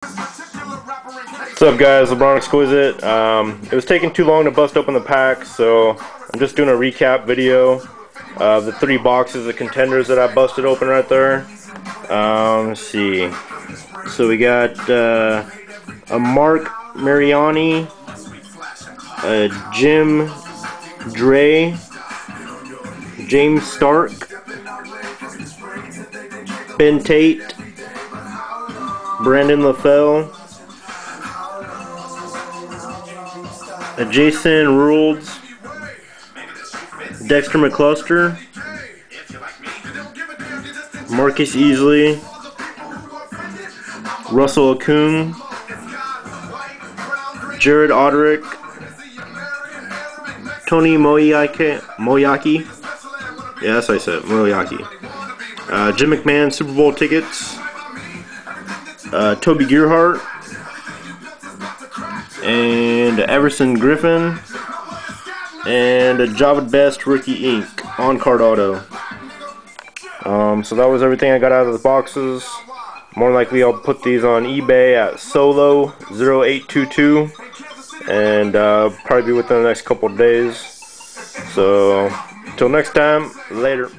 What's up, guys? LeBron Exquisite. It was taking too long to bust open the pack, so I'm just doing a recap video of the 3 boxes of Contenders that I busted open right there. Let's see. So we got a Mark Mariani, a Jim Dre, James Stark, Ben Tate, Brandon LaFell, a Jason Rules, Dexter McCluster, Marcus Easley, Russell Okung, Jared Oderick, Tony Moyaki. Yeah, that's what I said, Moyaki. Jim McMahon Super Bowl tickets, Toby Gearhart, and Everson Griffin, and a Javad Best Rookie Ink on card auto. So that was everything I got out of the boxes. More likely I'll put these on eBay at Solo0822, and probably be within the next couple of days. So until next time, later.